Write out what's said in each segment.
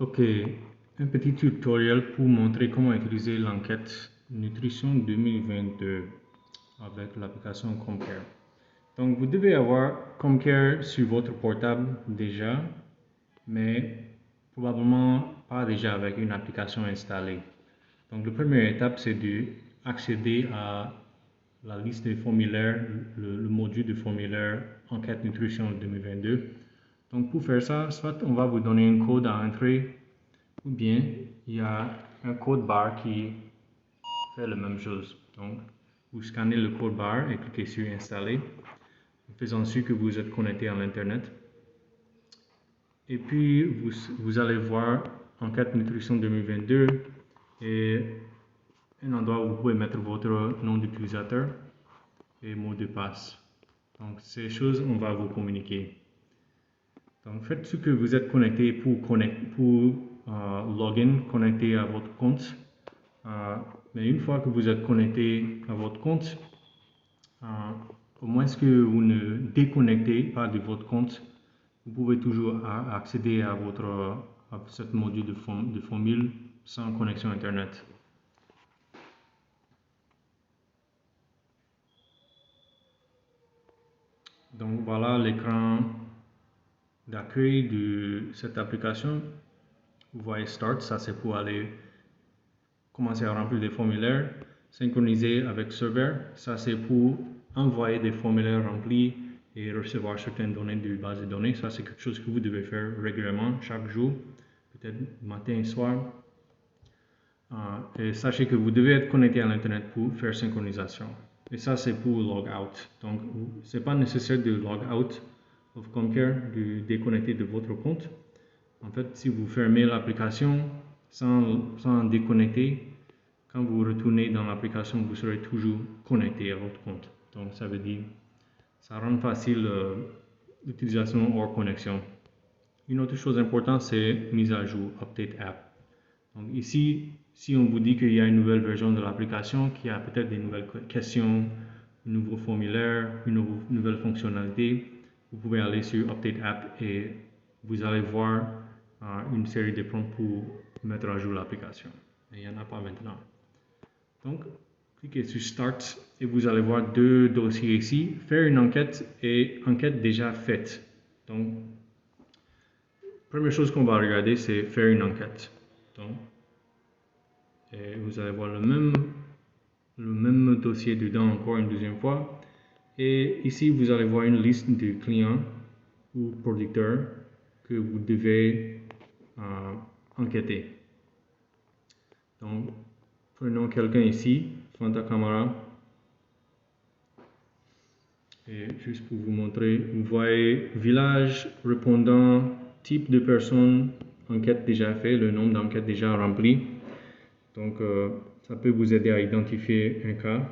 Ok, un petit tutoriel pour montrer comment utiliser l'enquête Nutrition 2022 avec l'application Comcare. Donc, vous devez avoir Comcare sur votre portable déjà, mais probablement pas déjà avec une application installée. Donc, la première étape, c'est d'accéder à la liste des formulaires, le module de formulaire Enquête Nutrition 2022. Donc, pour faire ça, soit on va vous donner un code à entrer, ou bien il y a un code barre qui fait la même chose. Donc, vous scannez le code barre et cliquez sur Installer, faisant sûr que vous êtes connecté à l'Internet. Et puis, vous allez voir Enquête Nutrition 2022 et un endroit où vous pouvez mettre votre nom d'utilisateur et mot de passe. Donc, ces choses, on va vous communiquer. Donc, faites ce que vous êtes connecté pour login, connecté à votre compte. Mais une fois que vous êtes connecté à votre compte, au moins que vous ne déconnectez pas de votre compte, vous pouvez toujours accéder à ce module de formule sans connexion Internet. Donc voilà l'écran d'accueil de cette application. Vous voyez Start, ça c'est pour aller commencer à remplir des formulaires. Synchroniser avec Server, ça c'est pour envoyer des formulaires remplis et recevoir certaines données de base de données. Ça c'est quelque chose que vous devez faire régulièrement, chaque jour, peut-être matin et soir. Et sachez que vous devez être connecté à l'Internet pour faire synchronisation. Et ça c'est pour log out. Donc ce n'est pas nécessaire de log out of Comcare, de déconnecter de votre compte. En fait, si vous fermez l'application sans déconnecter, quand vous retournez dans l'application, vous serez toujours connecté à votre compte. Donc, ça veut dire, ça rend facile l'utilisation hors connexion. Une autre chose importante, c'est mise à jour, Update App. Donc, ici, si on vous dit qu'il y a une nouvelle version de l'application, qu'il y a peut-être des nouvelles questions, un nouveau formulaire, une nouvelle fonctionnalité, vous pouvez aller sur Update App et vous allez voir une série de prompts pour mettre à jour l'application. Mais il n'y en a pas maintenant. Donc, cliquez sur Start et vous allez voir deux dossiers ici. Faire une enquête et enquête déjà faite. Donc, première chose qu'on va regarder, c'est faire une enquête. Donc, et vous allez voir le même dossier dedans encore une deuxième fois. Et ici, vous allez voir une liste de clients ou producteurs que vous devez enquêter. Donc, prenons quelqu'un ici, Fanta Camara. Et juste pour vous montrer, vous voyez village, répondant, type de personne, enquête déjà fait, le nombre d'enquêtes déjà rempli. Donc, ça peut vous aider à identifier un cas.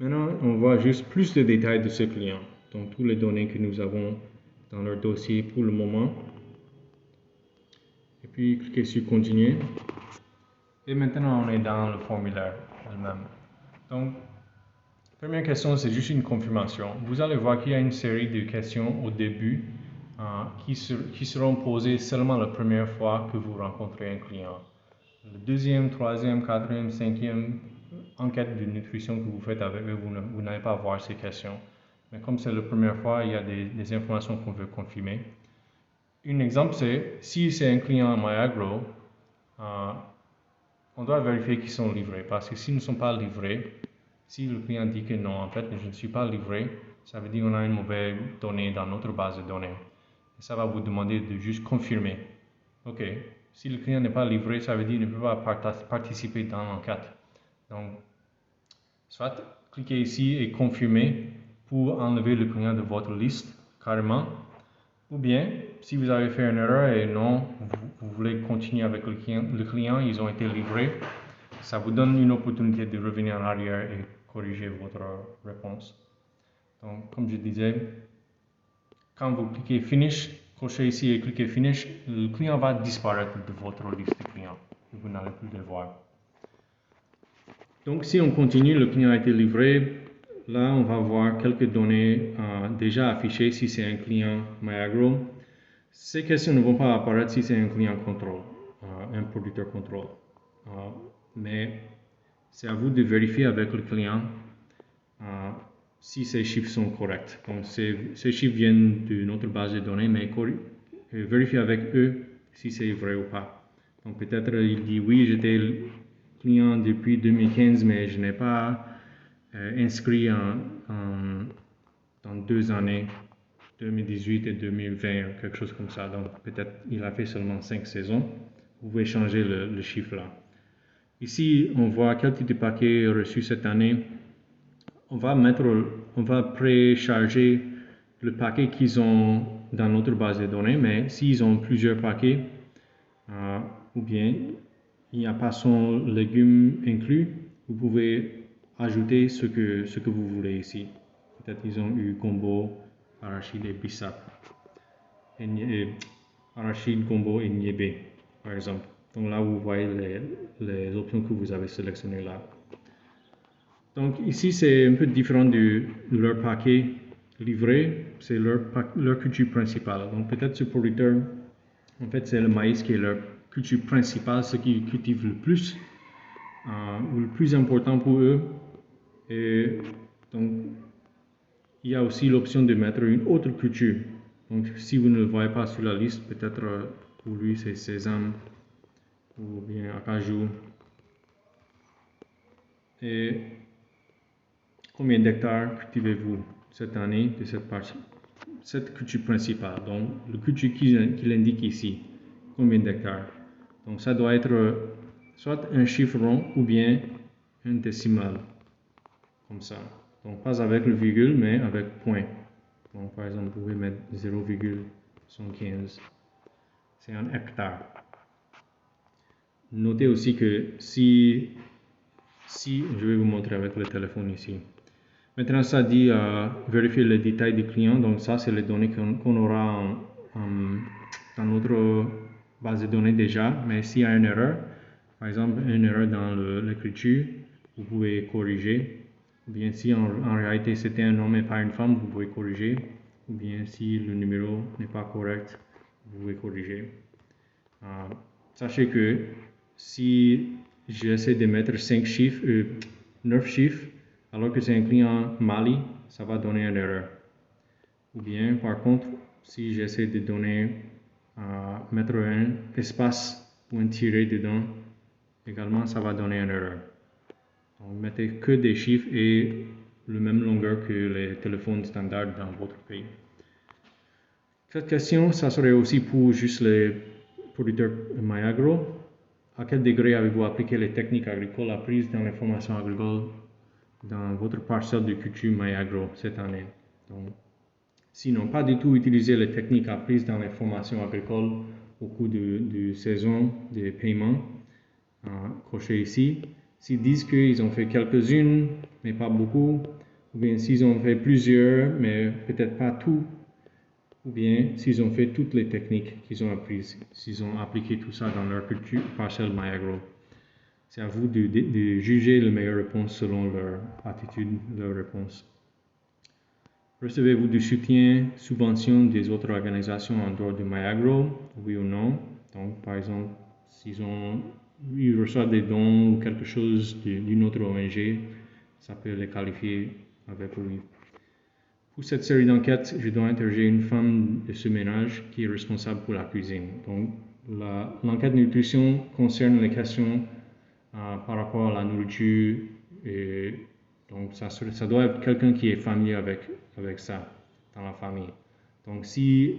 Maintenant, on voit juste plus de détails de ce client. Donc, toutes les données que nous avons dans leur dossier pour le moment. Et puis, cliquez sur Continuer. Et maintenant, on est dans le formulaire elle-même. Donc, première question, c'est juste une confirmation. Vous allez voir qu'il y a une série de questions au début qui seront posées seulement la première fois que vous rencontrez un client. La deuxième, troisième, quatrième, cinquième enquête de nutrition que vous faites avec eux, vous n'allez pas voir ces questions. Mais comme c'est la première fois, il y a des informations qu'on veut confirmer. Un exemple, c'est si c'est un client MyAgro, on doit vérifier qu'ils sont livrés parce que s'ils ne sont pas livrés, si le client dit que non, en fait, je ne suis pas livré, ça veut dire qu'on a une mauvaise donnée dans notre base de données. Et ça va vous demander de juste confirmer. OK, si le client n'est pas livré, ça veut dire qu'il ne peut pas participer dans l'enquête. Donc, soit cliquez ici et confirmez pour enlever le client de votre liste carrément. Ou bien, si vous avez fait une erreur et non, vous voulez continuer avec le client, ils ont été livrés, ça vous donne une opportunité de revenir en arrière et corriger votre réponse. Donc, comme je disais, quand vous cliquez Finish, cochez ici et cliquez Finish, le client va disparaître de votre liste de clients et vous n'allez plus le voir. Donc, si on continue, le client a été livré. Là, on va voir quelques données déjà affichées si c'est un client MyAgro. Ces questions ne vont pas apparaître si c'est un client contrôle, un producteur contrôle. Mais c'est à vous de vérifier avec le client si ces chiffres sont corrects. Donc, ces chiffres viennent de notre base de données, mais vérifiez avec eux si c'est vrai ou pas. Donc, peut-être il dit oui, j'étais client depuis 2015, mais je n'ai pas inscrit dans 2 années, 2018 et 2020, quelque chose comme ça. Donc, peut-être il a fait seulement 5 saisons. Vous pouvez changer le chiffre là. Ici, on voit quel type de paquet reçu cette année. On va précharger le paquet qu'ils ont dans notre base de données, mais s'ils ont plusieurs paquets, ou bien il n'y a pas son légume inclus, vous pouvez ajouter ce que vous voulez ici. Peut-être ils ont eu gombo, arachide et bissap. Arachide, gombo et niébé, par exemple. Donc là, vous voyez les options que vous avez sélectionnées là. Donc ici, c'est un peu différent de leur paquet livré. C'est leur culture principale. Donc peut-être ce producteur, en fait, c'est le maïs qui est leur culture principale, ce qu'ils cultivent le plus, ou le plus important pour eux. Et donc, il y a aussi l'option de mettre une autre culture. Donc, si vous ne le voyez pas sur la liste, peut-être pour lui c'est sésame ou bien acajou. Et combien d'hectares cultivez-vous cette année de cette culture principale? Donc, le culture qu'il indique ici, combien d'hectares? Donc, ça doit être soit un chiffre rond ou bien un décimal, comme ça. Donc, pas avec le virgule, mais avec point. Donc, par exemple, vous pouvez mettre 0,75. C'est un hectare. Notez aussi que si je vais vous montrer avec le téléphone ici. Maintenant, ça dit vérifier les détails du client. Donc, ça, c'est les données qu'on aura dans notre base de données déjà. Mais s'il y a une erreur, par exemple, une erreur dans l'écriture, vous pouvez corriger. Ou bien si en réalité c'était un homme et pas une femme, vous pouvez corriger. Ou bien si le numéro n'est pas correct, vous pouvez corriger. Sachez que si j'essaie de mettre 5 chiffres, 9 chiffres, alors que c'est un client Mali, ça va donner une erreur. Ou bien, par contre, si j'essaie de mettre un espace ou un tiret dedans, également, ça va donner une erreur. Donc, mettez que des chiffres et la même longueur que les téléphones standards dans votre pays. Cette question, ça serait aussi pour juste les producteurs MyAgro. À quel degré avez-vous appliqué les techniques agricoles apprises dans les formations agricoles dans votre parcelle de culture MyAgro cette année? Donc, sinon, pas du tout utiliser les techniques apprises dans les formations agricoles au cours de saison de paiement, coché ici. S'ils disent qu'ils ont fait quelques-unes, mais pas beaucoup, ou bien s'ils ont fait plusieurs, mais peut-être pas tout, ou bien s'ils ont fait toutes les techniques qu'ils ont apprises, s'ils ont appliqué tout ça dans leur culture parcelle MyAgro. C'est à vous de juger la meilleure réponse selon leur attitude, leur réponse. Recevez-vous du soutien, subvention des autres organisations en dehors de MyAgro, oui ou non? Donc, par exemple, ils reçoivent des dons ou quelque chose d'une autre ONG, ça peut les qualifier avec oui. Pour cette série d'enquêtes, je dois interroger une femme de ce ménage qui est responsable pour la cuisine. Donc, l'enquête nutrition concerne les questions par rapport à la nourriture. Et donc, ça doit être quelqu'un qui est familier avec ça dans la famille. Donc, si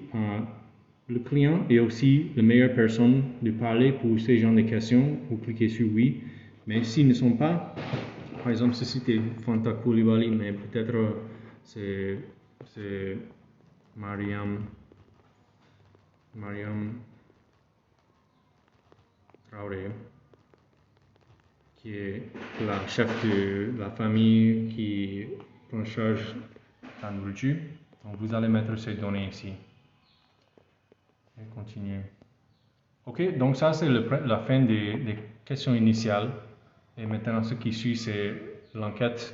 le client est aussi la meilleure personne de parler pour ces genres de questions, vous cliquez sur oui. Mais s'ils ne sont pas, par exemple, ceci c'était Fanta Koulibaly, mais peut-être c'est Mariam Traoré, qui est la chef de la famille qui prend charge de la nourriture. Donc vous allez mettre ces données ici. Et continuer. Ok, donc ça c'est la fin des questions initiales. Et maintenant ce qui suit c'est l'enquête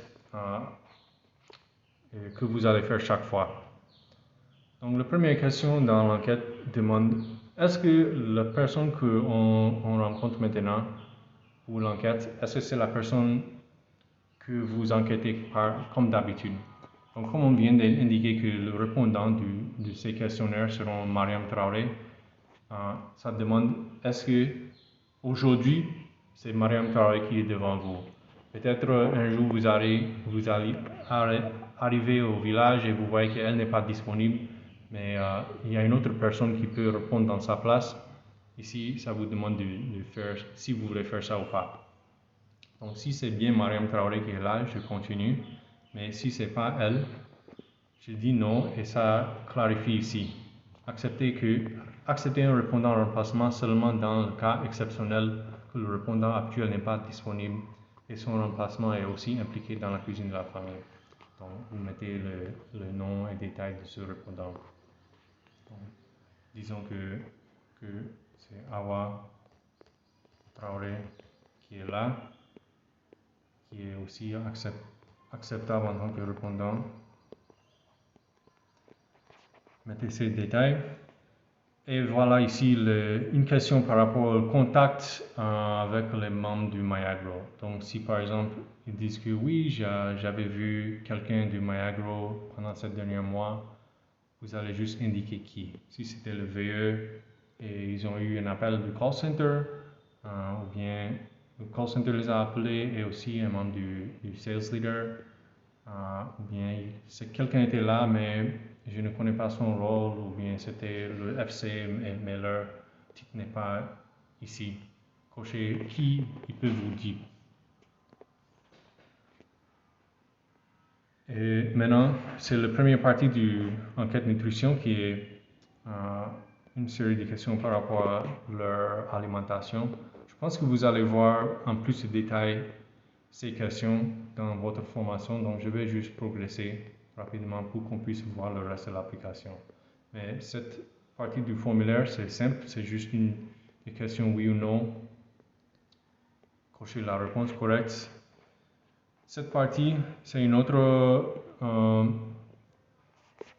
que vous allez faire chaque fois. Donc, la première question dans l'enquête demande est-ce que la personne qu'on rencontre maintenant pour l'enquête, est-ce que c'est la personne que vous enquêtez comme d'habitude? Donc, comme on vient d'indiquer que le répondant de ces questionnaires seront Mariam Traoré, ça demande est-ce que aujourd'hui c'est Mariam Traoré qui est devant vous? Peut-être un jour vous allez arriver au village et vous voyez qu'elle n'est pas disponible, mais il y a une autre personne qui peut répondre dans sa place. Ici, ça vous demande de faire si vous voulez faire ça ou pas. Donc, si c'est bien Mariam Traoré qui est là, je continue. Mais si c'est pas elle, je dis non et ça clarifie ici. Accepter un répondant en remplacement seulement dans le cas exceptionnel que le répondant actuel n'est pas disponible et son remplacement est aussi impliqué dans la cuisine de la famille. Donc, vous mettez le nom et détails de ce répondant. Donc, disons que c'est Awa Traoré qui est là, qui est aussi acceptable en tant que répondant. Mettez ces détails. Et voilà ici une question par rapport au contact avec les membres du Mayagro. Donc si par exemple ils disent que oui, j'avais vu quelqu'un du Mayagro pendant ces derniers mois, vous allez juste indiquer qui. Si c'était le VE et ils ont eu un appel du call center, ou bien le call center les a appelés et aussi un membre du sales leader, ou bien quelqu'un était là mais je ne connais pas son rôle, ou bien c'était le FC mais leur titre n'est pas ici. Cochez qui il peut vous dire. Et maintenant, c'est la première partie de l'enquête nutrition qui est une série de questions par rapport à leur alimentation. Je pense que vous allez voir en plus de détails ces questions dans votre formation, donc je vais juste progresser rapidement pour qu'on puisse voir le reste de l'application. Mais cette partie du formulaire, c'est simple, c'est juste une question oui ou non. Cochez la réponse correcte. Cette partie, c'est une autre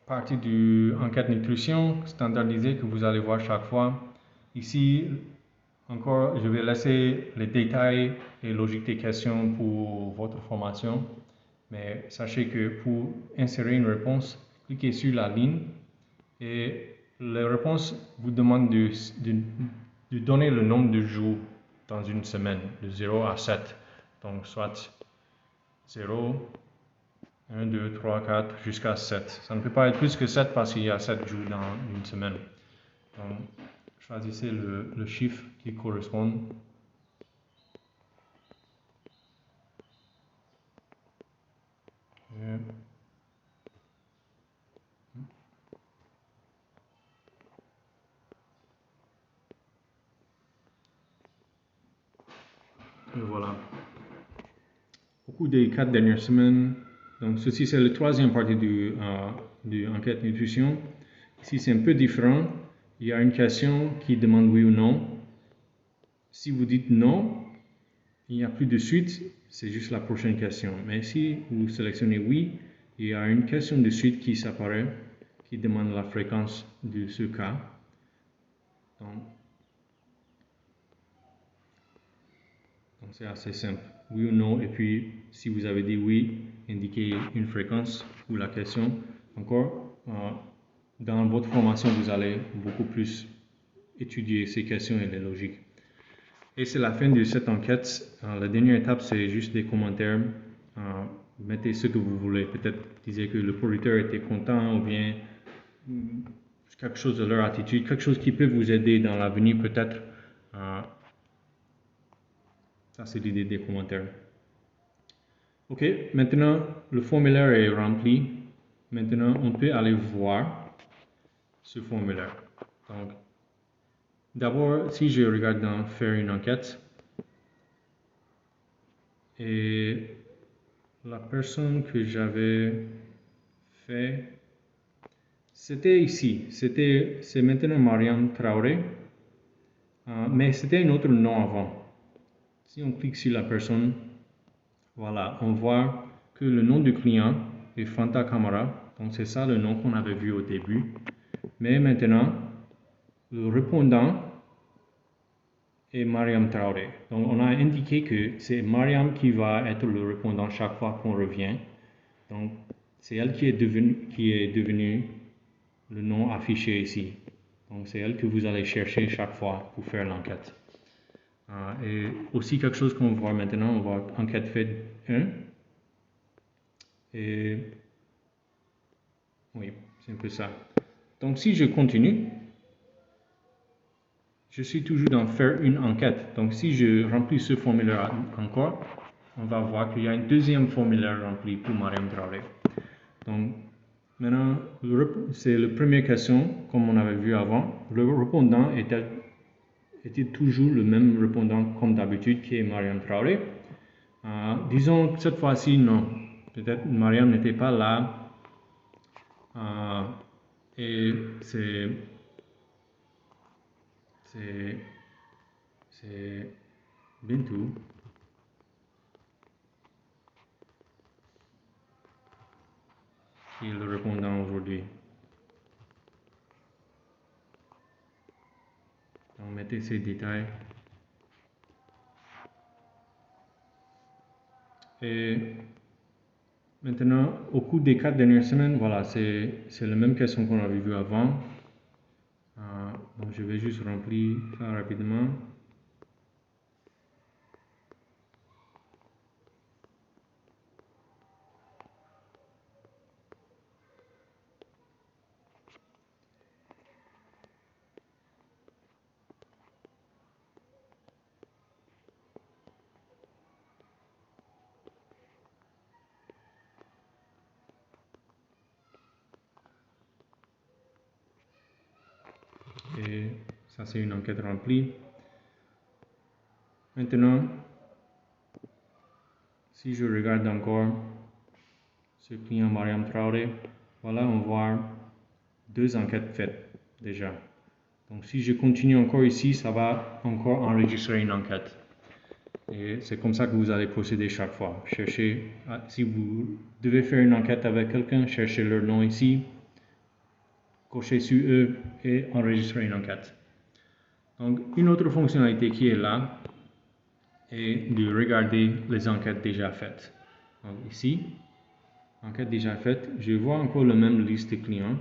partie de l'enquête nutrition standardisée que vous allez voir chaque fois. Ici, encore, je vais laisser les détails et logique des questions pour votre formation. Mais sachez que pour insérer une réponse, cliquez sur la ligne et la réponse vous demande de donner le nombre de jours dans une semaine, de 0 à 7. Donc, soit 0, 1, 2, 3, 4, jusqu'à 7. Ça ne peut pas être plus que 7 parce qu'il y a 7 jours dans une semaine. Donc, choisissez le chiffre qui correspond. Et voilà. Au cours des 4 dernières semaines, donc ceci c'est la troisième partie de l'enquête nutrition. Ici c'est un peu différent. Il y a une question qui demande oui ou non. Si vous dites non, il n'y a plus de suite, c'est juste la prochaine question. Mais si vous sélectionnez oui, il y a une question de suite qui s'apparaît, qui demande la fréquence de ce cas. Donc c'est assez simple, oui ou non, et puis si vous avez dit oui, indiquez une fréquence ou la question. Encore, dans votre formation, vous allez beaucoup plus étudier ces questions et les logiques. Et c'est la fin de cette enquête. La dernière étape, c'est juste des commentaires. Mettez ce que vous voulez. Peut-être disez que le producteur était content ou bien quelque chose de leur attitude, quelque chose qui peut vous aider dans l'avenir peut-être. Ça, c'est l'idée des commentaires. Ok, maintenant, le formulaire est rempli. Maintenant, on peut aller voir ce formulaire. Donc, d'abord, si je regarde dans faire une enquête, et la personne que j'avais fait, c'était ici. C'est maintenant Mariam Traoré, mais c'était un autre nom avant. Si on clique sur la personne, voilà, on voit que le nom du client est Fanta Camara, Donc c'est ça le nom qu'on avait vu au début. Mais maintenant, le répondant est Mariam Traoré. Donc on a indiqué que c'est Mariam qui va être le répondant chaque fois qu'on revient. Donc c'est elle qui est devenue le nom affiché ici. Donc c'est elle que vous allez chercher chaque fois pour faire l'enquête. Et aussi quelque chose qu'on va voir maintenant, on va voir enquête faite 1. Et oui, c'est un peu ça. Donc si je continue, je suis toujours dans faire une enquête. Donc si je remplis ce formulaire encore, on va voir qu'il y a un deuxième formulaire rempli pour Mariam Traoré. Donc maintenant, c'est la première question, comme on avait vu avant. Le répondant était toujours le même répondant comme d'habitude qui est Mariam Traoré. Disons cette fois-ci non. Peut-être Mariam n'était pas là. Et c'est Bintou qui est le répondant aujourd'hui. Donc mettez ces détails. Et maintenant, au cours des 4 dernières semaines, voilà, c'est la même question qu'on avait vue avant. Donc je vais juste remplir ça rapidement. Et ça, c'est une enquête remplie. Maintenant, si je regarde encore ce client Mariam Traoré, voilà, on voit 2 enquêtes faites déjà. Donc si je continue encore ici, ça va encore enregistrer une enquête. Et c'est comme ça que vous allez procéder chaque fois. Cherchez, si vous devez faire une enquête avec quelqu'un, cherchez leur nom ici, cochez sur eux et enregistrez une enquête. Donc une autre fonctionnalité qui est là est de regarder les enquêtes déjà faites. Donc ici, enquête déjà faite, je vois encore la même liste de clients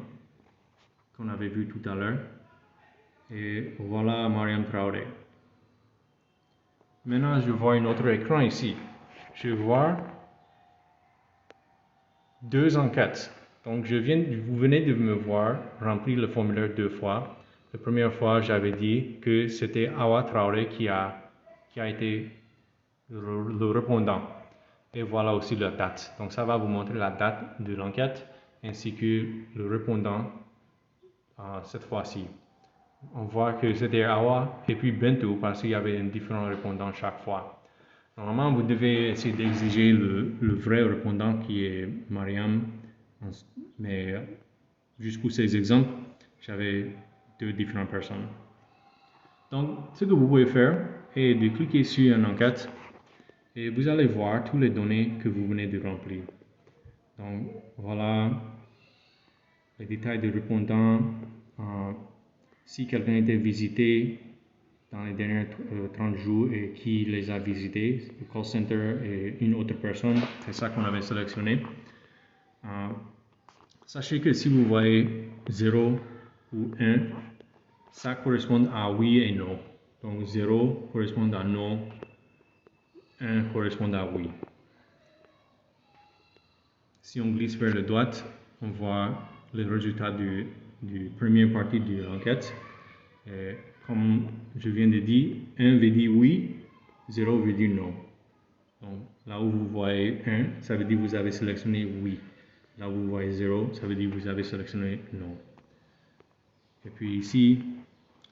qu'on avait vu tout à l'heure. Et voilà Mariam Traoré. Maintenant, je vois un autre écran ici. Je vois 2 enquêtes. Donc, vous venez de me voir remplir le formulaire 2 fois. La première fois, j'avais dit que c'était Awa Traoré qui a été le répondant. Et voilà aussi la date. Donc, ça va vous montrer la date de l'enquête ainsi que le répondant cette fois-ci. On voit que c'était Awa et puis Bintou parce qu'il y avait un différent répondant chaque fois. Normalement, vous devez essayer d'exiger le vrai répondant qui est Mariam, mais juste pour ces exemples, j'avais 2 différentes personnes. Donc, ce que vous pouvez faire est de cliquer sur une enquête et vous allez voir toutes les données que vous venez de remplir. Donc, voilà les détails du répondant. Si quelqu'un était visité dans les derniers 30 jours et qui les a visités, le call center et une autre personne, c'est ça qu'on avait sélectionné. Sachez que si vous voyez 0 ou 1, ça correspond à oui et non. Donc 0 correspond à non, 1 correspond à oui. Si on glisse vers la droite, on voit le résultat du première partie de l'enquête. Comme je viens de dire, 1 veut dire oui, 0 veut dire non. Donc là où vous voyez 1, ça veut dire que vous avez sélectionné oui. Là où vous voyez 0, ça veut dire que vous avez sélectionné non. Et puis ici,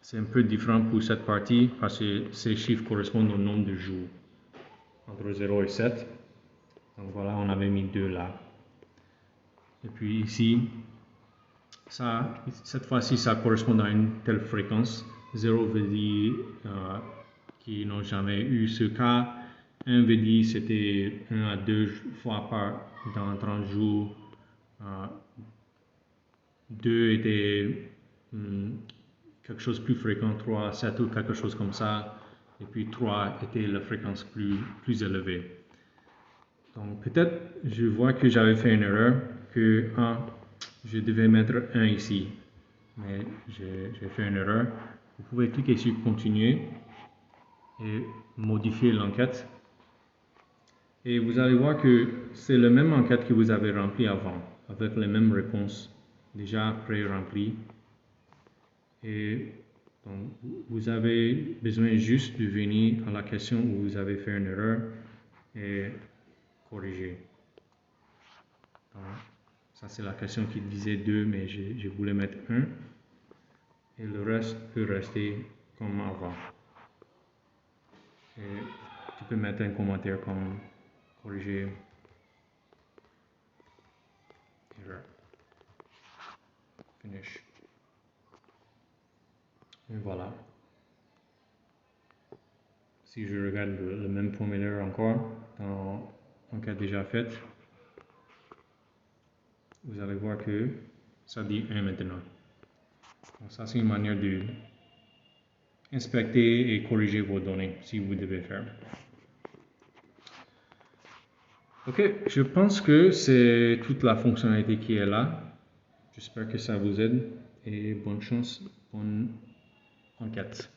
c'est un peu différent pour cette partie parce que ces chiffres correspondent au nombre de jours, entre 0 et 7. Donc voilà, on avait mis 2 là. Et puis ici, cette fois-ci, ça correspond à une telle fréquence. 0 veut dire qu'ils n'ont jamais eu ce cas. 1 veut dire que c'était 1 à 2 fois dans 30 jours. 2 était quelque chose de plus fréquent, 3, 7 ou quelque chose comme ça, et puis 3 était la fréquence plus élevée. Donc peut-être je vois que j'avais fait une erreur, que je devais mettre 1 ici, mais j'ai fait une erreur. Vous pouvez cliquer sur continuer et modifier l'enquête. Et vous allez voir que c'est la même enquête que vous avez remplie avant, avec les mêmes réponses déjà pré-remplies. Et donc, vous avez besoin juste de venir à la question où vous avez fait une erreur et corriger. Donc, ça c'est la question qui disait 2, mais je voulais mettre 1. Et le reste peut rester comme avant. Et tu peux mettre un commentaire comme corriger erreur. Finish. Et voilà. Si je regarde le même formulaire encore, dans l'enquête déjà faite, vous allez voir que ça dit 1 maintenant. Donc ça c'est une manière de inspecter et corriger vos données, si vous devez faire. Ok, je pense que c'est toute la fonctionnalité qui est là. J'espère que ça vous aide et bonne chance, bonne enquête.